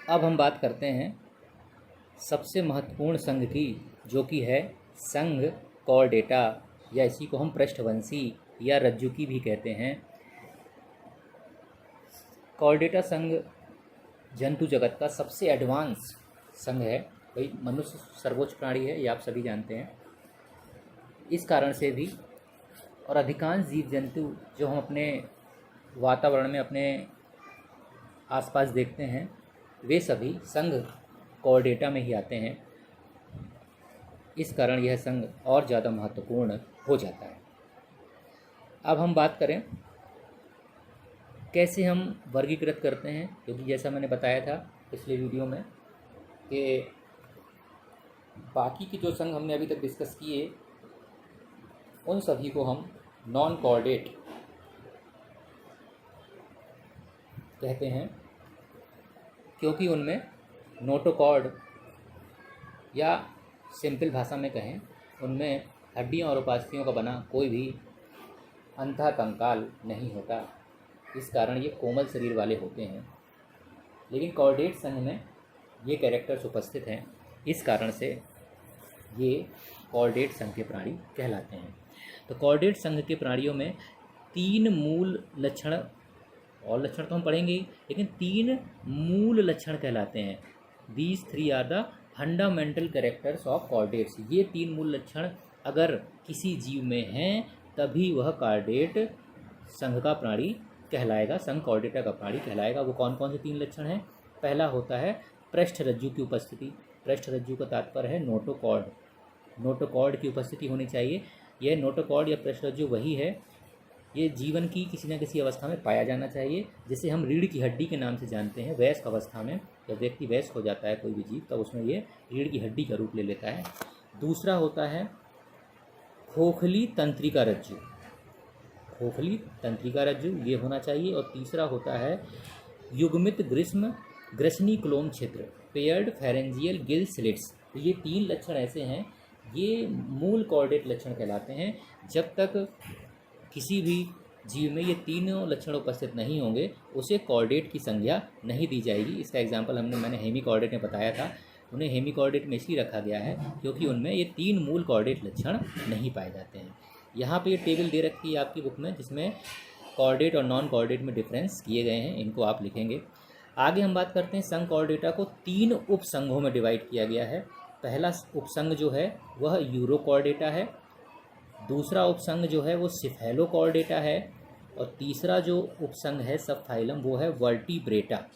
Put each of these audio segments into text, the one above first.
अब हम बात करते हैं सबसे महत्वपूर्ण संघ की, जो कि है संघ कॉर्डेटा, या इसी को हम पृष्ठवंशी या रज्जुकी भी कहते हैं। कॉर्डेटा संघ जंतु जगत का सबसे एडवांस संघ है। भाई मनुष्य सर्वोच्च प्राणी है, ये आप सभी जानते हैं। इस कारण से भी और अधिकांश जीव जंतु जो हम अपने वातावरण में अपने आसपास देखते हैं, वे सभी संघ कॉर्डेटा में ही आते हैं। इस कारण यह संघ और ज़्यादा महत्वपूर्ण हो जाता है। अब हम बात करें कैसे हम वर्गीकृत करते हैं, क्योंकि जैसा मैंने बताया था पिछले वीडियो में कि बाकी की जो संघ हमने अभी तक डिस्कस किए, उन सभी को हम नॉन कॉर्डेट कहते हैं, क्योंकि उनमें नोटोकॉर्ड, या सिंपल भाषा में कहें उनमें हड्डियों और उपास्थियों का बना कोई भी अंतः कंकाल नहीं होता। इस कारण ये कोमल शरीर वाले होते हैं। लेकिन कॉर्डेट संघ में ये कैरेक्टर्स उपस्थित हैं, इस कारण से ये कॉर्डेट संघ के प्राणी कहलाते हैं। तो कॉर्डेट संघ के प्राणियों में 3 मूल लक्षण, और लक्षण तो हम पढ़ेंगे ही, लेकिन 3 मूल लक्षण कहलाते हैं। These 3 are the fundamental characters of chordates. ये 3 मूल लक्षण अगर किसी जीव में हैं तभी वह कॉर्डेट संघ का प्राणी कहलाएगा, संघ कॉर्डेटा का प्राणी कहलाएगा। वो कौन कौन से 3 लक्षण हैं? पहला होता है पृष्ठ रज्जु की उपस्थिति। पृष्ठ रज्जु का तात्पर्य है नोटोकॉर्ड। नोटोकॉर्ड की उपस्थिति होनी चाहिए। यह नोटोकॉर्ड या पृष्ठ रज्जु वही है, ये जीवन की किसी न किसी अवस्था में पाया जाना चाहिए, जिसे हम रीढ़ की हड्डी के नाम से जानते हैं। वयस्क अवस्था में जब व्यक्ति वयस्क हो जाता है कोई भी जीव, तब उसमें ये रीढ़ की हड्डी का रूप ले लेता है। दूसरा होता है खोखली तंत्रिका रज्जु। खोखली तंत्रिका रज्जु ये होना चाहिए। और तीसरा होता है युग्मित ग्रसनी क्लोम क्षेत्र, पेयर्ड फेरेंजियल गिल स्लिट्स। तो ये 3 लक्षण ऐसे हैं, ये मूल कॉर्डेट लक्षण कहलाते हैं। जब तक किसी भी जीव में ये तीनों लक्षण उपस्थित नहीं होंगे, उसे कॉर्डेट की संज्ञा नहीं दी जाएगी। इसका एग्जाम्पल मैंने हेमिकॉर्डेट में बताया था। उन्हें हेमिकॉर्डेट में इसलिए रखा गया है क्योंकि उनमें ये 3 मूल कॉर्डेट लक्षण नहीं पाए जाते हैं। यहाँ पे ये टेबल दे रखी है आपकी बुक में, जिसमें कॉर्डेट और नॉन कॉर्डेट में डिफरेंस किए गए हैं, इनको आप लिखेंगे। आगे हम बात करते हैं संघ कॉर्डेटा को 3 उपसंघों में डिवाइड किया गया है। पहला उपसंघ जो है वह यूरोकॉर्डेटा है, दूसरा उपसंघ जो है वो सिफेलोकॉर्डेटा है, और तीसरा जो उपसंघ है सब फाइलम वो है वर्टिब्रेटा।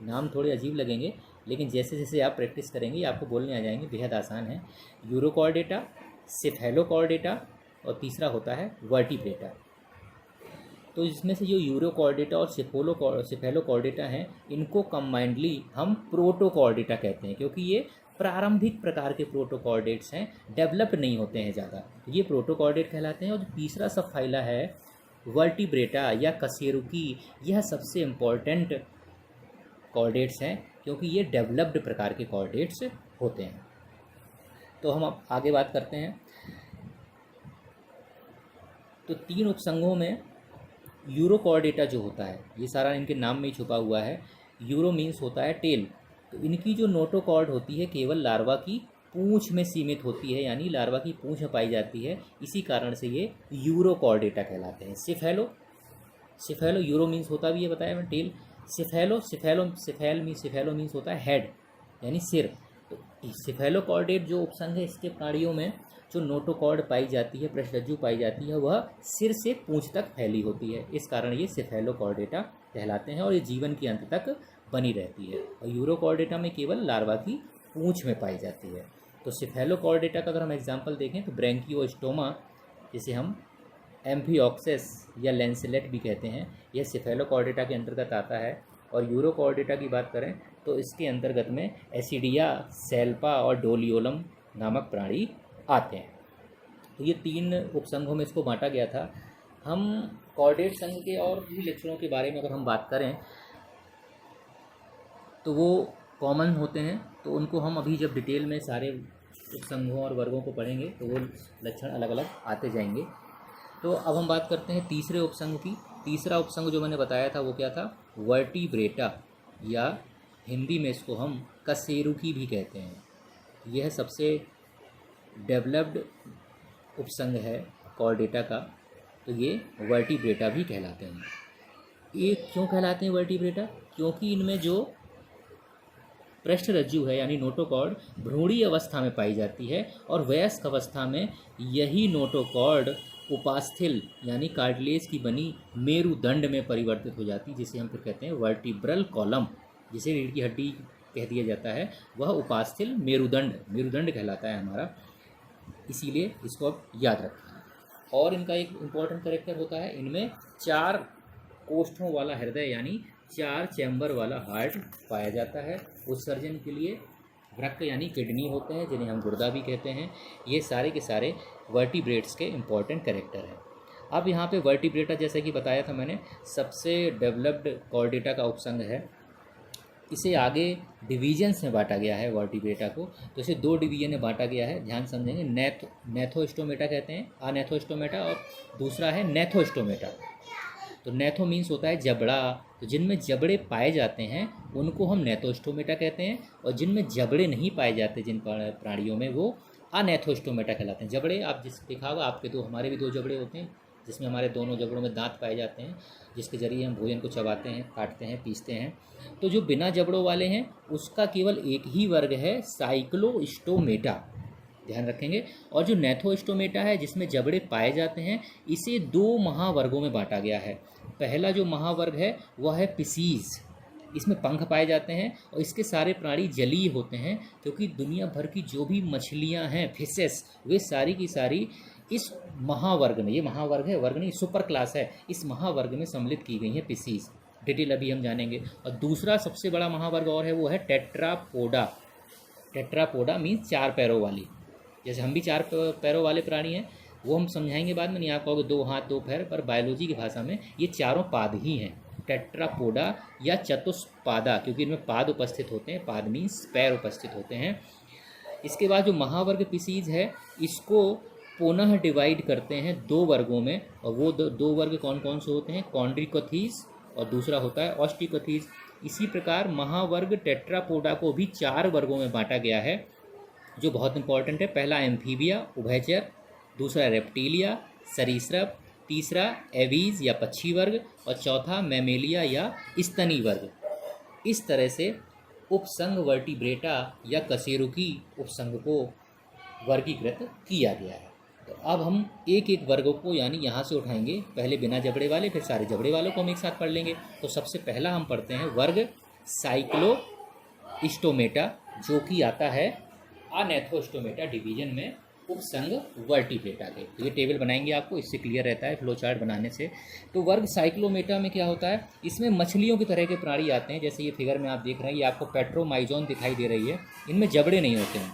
नाम थोड़े अजीब लगेंगे, लेकिन जैसे जैसे आप प्रैक्टिस करेंगे आपको बोलने आ जाएंगे, बेहद आसान है। यूरोकॉर्डेटा, सिफेलोकॉर्डेटा और तीसरा होता है वर्टिब्रेटा। तो इसमें से जो यूरोकॉर्डेटा और सिफेलोकॉर्डेटा हैं, इनको कंबाइंडली हम प्रोटोकॉर्डेटा कहते हैं, क्योंकि ये प्रारंभिक प्रकार के प्रोटोकॉर्डेट्स हैं, डेवलप्ड नहीं होते हैं ज़्यादा, ये प्रोटोकॉर्डेट कहलाते हैं। और जो तीसरा सब फाइला है वर्टिब्रेटा या कशेरुकी, यह सबसे इम्पॉर्टेंट कॉर्डेट्स हैं, क्योंकि ये डेवलप्ड प्रकार के कॉर्डेट्स होते हैं। तो हम अब आगे बात करते हैं। तो 3 उपसंघों में यूरोकॉर्डेटा जो होता है, ये सारा इनके नाम में ही छुपा हुआ है। यूरो मीन्स होता है टेल। तो इनकी जो नोटोकॉर्ड होती है केवल लार्वा की पूंछ में सीमित होती है, यानी लार्वा की पूंछ में पाई जाती है। इसी कारण से ये यूरोकॉर्डेटा कहलाते हैं। सिफेलो यूरो मीन्स होता भी है, बताया मैं, टेल। सिफेलो मीन्स होता है हेड, यानी सिर। तो सिफेलोकॉर्डेट जो उपसंघ है, इसके प्राणियों में जो नोटोकॉर्ड पाई जाती है, पृष्ठरज्जु पाई जाती है, वह सिर से पूंछ तक फैली होती है। इस कारण ये सिफेलोकॉर्डेटा कहलाते हैं और ये जीवन के अंत तक बनी रहती है। और यूरोकॉर्डेटा में केवल लार्वा की पूंछ में पाई जाती है। तो सिफेलोकॉर्डेटा का अगर हम एग्जाम्पल देखें तो ब्रैंकियोस्टोमा, जिसे हम एम्फिऑक्सेस या लेंसलेट भी कहते हैं, यह सिफेलोकॉर्डेटा के अंतर्गत आता है। और यूरोकॉर्डेटा की बात करें तो इसके अंतर्गत में एसिडिया, सेल्पा और डोलियोलम नामक प्राणी आते हैं। तो ये 3 उपसंघों में इसको बांटा गया था। हम कॉर्डेट संघ के और भी लक्षणों के बारे में अगर हम बात करें तो वो कॉमन होते हैं, तो उनको हम अभी जब डिटेल में सारे उपसंघों और वर्गों को पढ़ेंगे तो वो लक्षण अलग अलग आते जाएंगे। तो अब हम बात करते हैं तीसरे उपसंघ की। तीसरा उपसंघ जो मैंने बताया था वो क्या था? वर्टिब्रेटा या हिंदी में इसको हम कशेरुकी भी कहते हैं। यह सबसे डेवलप्ड उपसंघ है कॉर्डेटा का, तो ये वर्टिब्रेटा भी कहलाते हैं। ये क्यों कहलाते हैं वर्टिब्रेटा? क्योंकि इनमें जो पृष्ठरज्जु है यानी नोटोकॉर्ड भ्रूणी अवस्था में पाई जाती है और वयस्क अवस्था में यही नोटोकॉर्ड उपास्थल यानी कार्टिलेज की बनी मेरुदंड में परिवर्तित हो जाती है, जिसे हम फिर कहते हैं वर्टिब्रल कॉलम, जिसे रीढ़ की हड्डी कह दिया जाता है, वह उपास्थल मेरुदंड कहलाता है हमारा। इसीलिए इसको अब याद रखना है। और इनका एक इम्पॉर्टेंट कैरेक्टर होता है, इनमें 4 कोष्ठों वाला हृदय यानी 4 चैम्बर वाला हार्ट पाया जाता है। उत्सर्जन के लिए वृक्क यानी किडनी होते हैं, जिन्हें हम गुर्दा भी कहते हैं। ये सारे के सारे वर्टिब्रेट्स के इम्पॉर्टेंट कैरेक्टर हैं। अब यहाँ पे वर्टिब्रेटा, जैसे कि बताया था मैंने, सबसे डेवलप्ड कॉर्डेटा का उपसंघ है। इसे आगे डिवीजन्स में बांटा गया है वर्टिब्रेटा को, तो इसे 2 डिवीजन में बांटा गया है, ध्यान समझेंगे। नेथोस्टोमेटा कहते हैं, अनेथोस्टोमेटा, और दूसरा है नेथोस्टोमेटा। तो नेथो मीन्स होता है जबड़ा, तो जिनमें जबड़े पाए जाते हैं उनको हम नेथोस्टोमेटा कहते हैं, और जिनमें जबड़े नहीं पाए जाते जिन प्राणियों में, वो अनेथोस्टोमेटा कहलाते हैं। जबड़े आप जिस देखा होगा, आपके हमारे भी 2 जबड़े होते हैं, जिसमें हमारे दोनों जबड़ों में दांत पाए जाते हैं, जिसके जरिए हम भोजन को चबाते हैं, काटते हैं, पीसते हैं। तो जो बिना जबड़ों वाले हैं उसका केवल एक ही वर्ग है, साइक्लोस्टोमेटा, ध्यान रखेंगे। और जो नेथोस्टोमेटा है, जिसमें जबड़े पाए जाते हैं, इसे 2 महावर्गों में बांटा गया है। पहला जो महावर्ग है वह है पिसीज, इसमें पंख पाए जाते हैं और इसके सारे प्राणी जलीय होते हैं, क्योंकि दुनिया भर की जो भी मछलियां हैं, फिशेस, वे सारी की सारी इस महावर्ग में, ये महावर्ग है, वर्ग नहीं, सुपर क्लास है, इस महावर्ग में सम्मिलित की गई हैं पिसीज। डिटेल अभी हम जानेंगे। और दूसरा सबसे बड़ा महावर्ग और है, वो है टेट्रापोडा। टेट्रापोडा मीन्स 4 पैरों वाली, जैसे हम भी 4 पैरों वाले प्राणी हैं, वो हम समझाएंगे बाद में, नहीं आप कहोगे 2 हाथ 2 पैर, पर बायोलॉजी की भाषा में ये चारों पाद ही हैं, टेट्रापोडा या चतुष्पादा, क्योंकि इनमें पाद उपस्थित होते हैं, पाद मीन्स पैर उपस्थित होते हैं। इसके बाद जो महावर्ग पिसीज है, इसको पुनः डिवाइड करते हैं 2 वर्गों में, और वो 2 वर्ग कौन कौन से होते हैं, कॉन्ड्रिकोथीज और दूसरा होता है ऑस्टिकोथीज। इसी प्रकार महावर्ग टेट्रापोडा को भी 4 वर्गों में बांटा गया है, जो बहुत इंपॉर्टेंट है। पहला एम्फीबिया, उभयचर, दूसरा रेप्टिलिया, सरीसृप, तीसरा एवीज या पक्षी वर्ग, और चौथा मैमेलिया या स्तनी वर्ग। इस तरह से उपसंघ वर्टिब्रेटा या कशेरुकी उपसंघ को वर्गीकृत किया गया है। तो अब हम एक एक वर्ग को यानी यहाँ से उठाएंगे, पहले बिना जबड़े वाले, फिर सारे जबड़े वालों को हम एक साथ पढ़ लेंगे। तो सबसे पहला हम पढ़ते हैं वर्ग साइक्लोस्टोमेटा, जो कि आता है अनेथोस्टोमेटा डिवीजन में उपसंघ वर्टिब्रेटा के। तो ये टेबल बनाएंगे आपको, इससे क्लियर रहता है फ्लो चार्ट बनाने से। तो वर्ग साइक्लोमेटा में क्या होता है, इसमें मछलियों की तरह के प्राणी आते हैं, जैसे ये फिगर में आप देख रहे हैं, ये आपको पेट्रोमाइजोन दिखाई दे रही है, इनमें जबड़े नहीं होते हैं,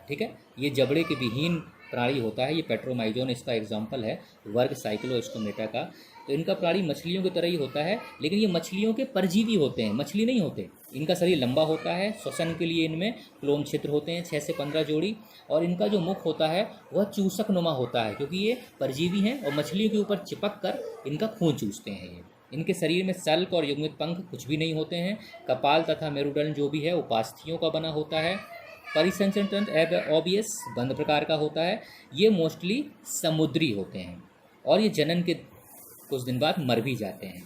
ठीक है, ये जबड़े के विहीन प्राणी होता है, ये पेट्रोमाइजोन इसका एग्जाम्पल है वर्ग साइक्लोस्टोमेटा का। तो इनका प्राणी मछलियों की तरह ही होता है, लेकिन ये मछलियों के परजीवी होते हैं, मछली नहीं होते। इनका शरीर लंबा होता है, श्वसन के लिए इनमें क्लोम छिद्र होते हैं 6 से 15 जोड़ी, और इनका जो मुख होता है वह चूसक नुमा होता है, क्योंकि ये परजीवी हैं और मछलियों के ऊपर चिपक कर इनका खून चूसते हैं ये। इनके शरीर में सल्क और युग्मित पंख कुछ भी नहीं होते हैं। कपाल तथा मेरुदंड जो भी है उपास्थियों का बना होता है। परिसंचरण तंत्र ऑबियस बंद प्रकार का होता है। ये मोस्टली समुद्री होते हैं और ये जनन के कुछ दिन बाद मर भी जाते हैं।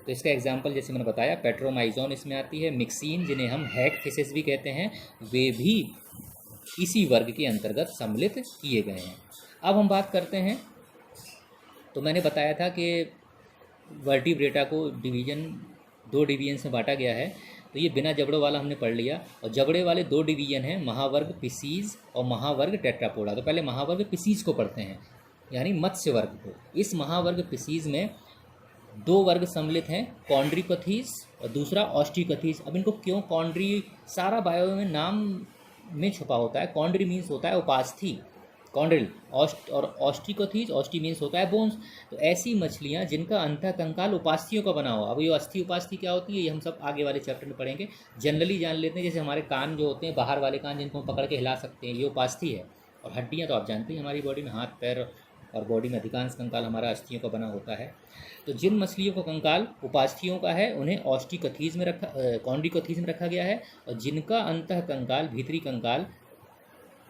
तो इसका एग्जाम्पल जैसे मैंने बताया पेट्रोमाइजोन इसमें आती है। मिक्सीन जिन्हें हम हैग फिशेस भी कहते हैं, वे भी इसी वर्ग के अंतर्गत सम्मिलित किए गए हैं। अब हम बात करते हैं, तो मैंने बताया था कि वर्टिब्रेटा को दो डिवीजन में बांटा गया है। तो ये बिना जबड़ों वाला हमने पढ़ लिया, और जबड़े वाले 2 डिवीजन हैं, महावर्ग पिसीज और महावर्ग टेट्रापोडा। तो पहले महावर्ग पिसीज को पढ़ते हैं, यानी मत्स्य वर्ग को। इस महावर्ग पिसीज में 2 वर्ग सम्मिलित हैं, कॉन्ड्रिकोथीज और दूसरा ऑस्टिकोथीज। अब इनको क्यों कॉन्ड्री, सारा बायो में नाम में छुपा होता है। कॉन्ड्री मीन्स होता है उपास्थि, कॉन्ड्रिल, और ऑस्टिकोथीज, ऑस्टी मीन्स होता है बोन्स। तो ऐसी मछलियाँ जिनका अंतःकंकाल उपास्थियों का बना हुआ। अब ये अस्थि उपास्थि क्या होती है ये हम सब आगे वाले चैप्टर में पढ़ेंगे। जनरली जान लेते हैं, जैसे हमारे कान जो होते हैं, बाहर वाले कान जिनको हम पकड़ के हिला सकते हैं, ये उपास्थि है। और हड्डियाँ तो आप जानते हैं हमारी बॉडी में, हाथ पैर और बॉडी में अधिकांश कंकाल हमारा अस्थियों का बना होता है। तो जिन मछलियों का कंकाल उपास्थियों का है उन्हें ऑस्टिकथीज में रखा कॉन्ड्रिकथीज में रखा गया है, और जिनका अंतः कंकाल भीतरी कंकाल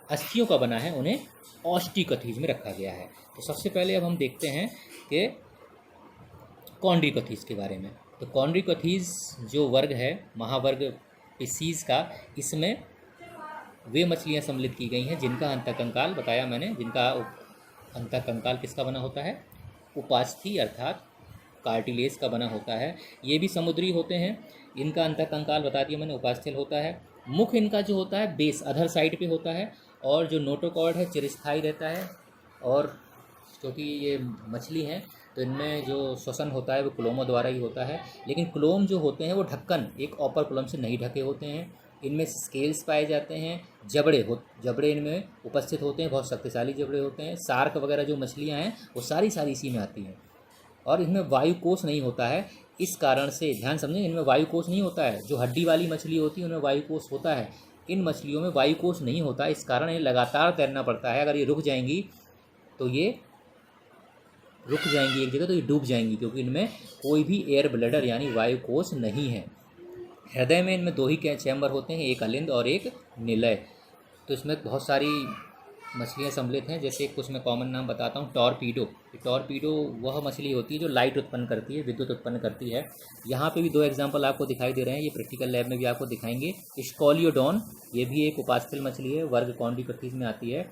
अस्थियों का बना है उन्हें ऑस्टिकथीज में रखा गया है। तो सबसे पहले अब हम देखते हैं कि कॉन्ड्रिकथीज के बारे में। तो कॉन्ड्रिकथीज जो वर्ग है महावर्ग पिसीज का, इसमें वे मछलियां सम्मिलित की गई हैं जिनका अंतःकंकाल बताया मैंने, जिनका अंतःकंकाल किसका बना होता है, उपास्थि अर्थात कार्टिलेज का बना होता है। ये भी समुद्री होते हैं। इनका अंतःकंकाल बता दिया मैंने, उपास्थल होता है। मुख इनका जो होता है बेस अधर साइड पे होता है, और जो नोटोकॉर्ड है चिरस्थायी रहता है। और क्योंकि ये मछली हैं तो इनमें जो श्वसन होता है वो क्लोमों द्वारा ही होता है, लेकिन क्लोम जो होते हैं वो ढक्कन एक ऑपर क्लोम से नहीं ढके होते हैं। इनमें स्केल्स पाए जाते हैं, जबड़े इनमें उपस्थित होते हैं, बहुत शक्तिशाली जबड़े होते हैं। शार्क वगैरह जो मछलियां हैं वो सारी इसी में आती हैं। और इनमें वायुकोश नहीं होता है, इस कारण से ध्यान समझें, इनमें वायुकोश नहीं होता है। जो हड्डी वाली मछली होती है उनमें वायुकोश होता है, इन मछलियों में वायुकोश नहीं होता, इस कारण ये लगातार तैरना पड़ता है। अगर ये रुक जाएंगी तो ये रुक जाएंगी एक जगह तो ये डूब जाएंगी, क्योंकि इनमें कोई भी एयर ब्लैडर यानी वायुकोश नहीं है। हृदय में इनमें दो ही चैम्बर होते हैं, एक अलिंद और एक निलय। तो इसमें बहुत सारी मछलियाँ सम्मिलित हैं। जैसे कुछ मैं कॉमन नाम बताता हूँ, टॉर्पीडो। टॉर्पीडो वह मछली होती है जो लाइट उत्पन्न करती है, विद्युत उत्पन्न करती है। यहाँ पे भी दो एग्जांपल आपको दिखाई दे रहे हैं, ये प्रैक्टिकल लैब में भी आपको दिखाएंगे। स्कॉलियोडॉन, ये भी एक उपास्थल मछली है, वर्ग कॉन्ड्रिकथीज में आती है।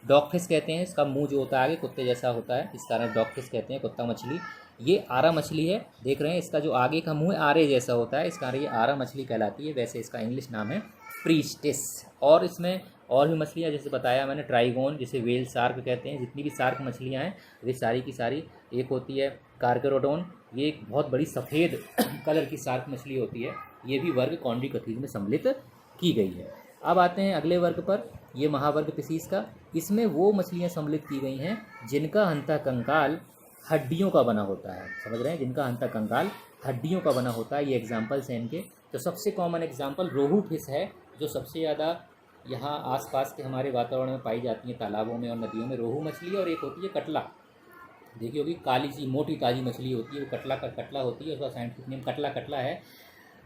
डॉगफिश कहते हैं, इसका मुंह जो होता है आगे कुत्ते जैसा होता है, इस कारण डॉगफिश कहते हैं, कुत्ता मछली। ये आरा मछली है, देख रहे हैं इसका जो आगे का मुंह है आरे जैसा होता है, इस कारण ये आरा मछली कहलाती है। वैसे इसका इंग्लिश नाम है प्रीस्टिस। और इसमें और भी मछलियाँ जैसे बताया मैंने, ट्राइगोन जिसे वेल शार्क कहते हैं। जितनी भी शार्क मछलियाँ हैं वे सारी की सारी, एक होती है कार्गेरोडोन, ये एक बहुत बड़ी सफ़ेद कलर की शार्क मछली होती है, ये भी वर्ग कॉन्ड्रिकथीज में सम्मिलित की गई है। अब आते हैं अगले वर्ग पर, ये महावर्ग पिसीज का। इसमें वो मछलियाँ सम्मिलित की गई हैं जिनका अंतःकंकाल हड्डियों का बना होता है। समझ रहे हैं, जिनका अंतःकंकाल हड्डियों का बना होता है। ये एग्जाम्पल्स हैं इनके। तो सबसे कॉमन एग्जाम्पल रोहू फिश है, जो सबसे ज़्यादा यहाँ आसपास के हमारे वातावरण में पाई जाती है, तालाबों में और नदियों में। रोहू मछली, और एक होती है कटला, देखिए होगी काली सी मोटी ताजी मछली होती है, वो कटला होती है, उसका साइंटिफिक नेम कटला है।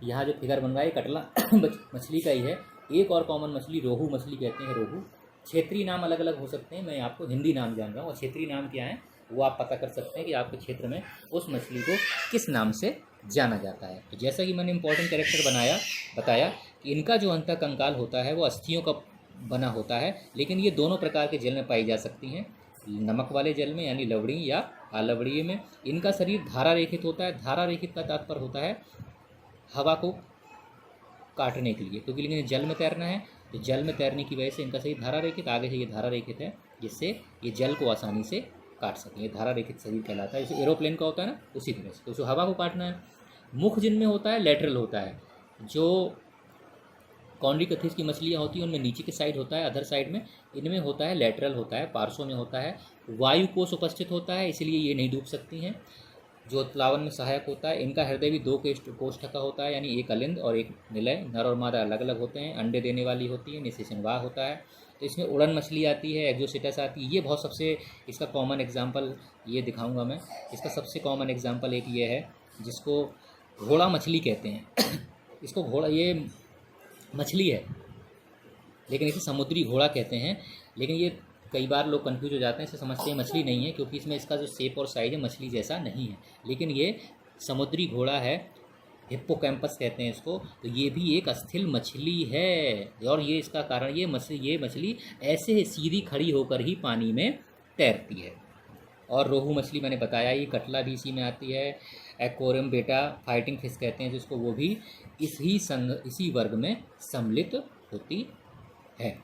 यहाँ जो फिगर बन रहा है कटला मछली का ही है। एक और कॉमन मछली रोहू मछली कहते हैं, रोहू। क्षेत्रीय नाम अलग अलग हो सकते हैं, मैं आपको हिंदी नाम जान रहा हूँ, और क्षेत्रीय नाम क्या है वो आप पता कर सकते हैं कि आपके क्षेत्र में उस मछली को किस नाम से जाना जाता है। तो जैसा कि मैंने इंपॉर्टेंट कैरेक्टर बताया कि इनका जो अंतःकंकाल होता है वो अस्थियों का बना होता है, लेकिन ये दोनों प्रकार के जल में पाई जा सकती हैं। नमक वाले जल में यानी लवड़ी या आलवड़ीय में। इनका शरीर धारा रेखित होता है। धारा रेखित का तात्पर्य होता है हवा को काटने के लिए, क्योंकि लेकिन जल में तैरना है, तो जल में तैरने की वजह से इनका शरीर धारा रेखित, आगे से ये धारा रेखित है, जिससे ये जल को आसानी से काट सकें। ये धारा रेखित शरीर कहलाता है, जैसे एरोप्लेन का होता है ना, उसी तरह से। तो उसको हवा को काटना है। मुख जिनमें होता है लेटरल होता है। जो कॉन्ड्रिकथीज की मछलियाँ होती हैं उनमें नीचे की साइड होता है, अदर साइड में। इनमें होता है लेटरल होता है, पार्श्व में होता है। वायु कोश उपस्थित होता है, इसलिए ये नहीं डूब सकती हैं, जो उत्प्लावन में सहायक होता है। इनका हृदय भी दो कोष्ठक का होता है, यानी एक अलिंद और एक निलय। नर और मादा अलग अलग होते हैं। अंडे देने वाली होती है, निषेचनवाह होता है। तो इसमें उड़न मछली आती है, एक्जोसिटस आती है। ये बहुत सबसे इसका कॉमन एग्जाम्पल ये दिखाऊंगा मैं। इसका सबसे कॉमन एग्जाम्पल एक ये है, जिसको घोड़ा मछली कहते हैं। इसको घोड़ा, ये मछली है लेकिन इसे समुद्री घोड़ा कहते हैं। लेकिन ये कई बार लोग कंफ्यूज हो जाते हैं, इसे समझते हैं मछली नहीं है, क्योंकि इसमें इसका जो शेप और साइज है मछली जैसा नहीं है, लेकिन ये समुद्री घोड़ा है। हिप्पोकैम्पस कहते हैं इसको। तो ये भी एक अस्थिल मछली है, और ये इसका कारण ये मछली ऐसे सीधी खड़ी होकर ही पानी में तैरती है। और रोहू मछली मैंने बताया, ये कटला भी इसी में आती है। एक्वेरियम बेटा फाइटिंग फिश कहते हैं जिसको, वो भी इसी वर्ग में सम्मिलित होती है।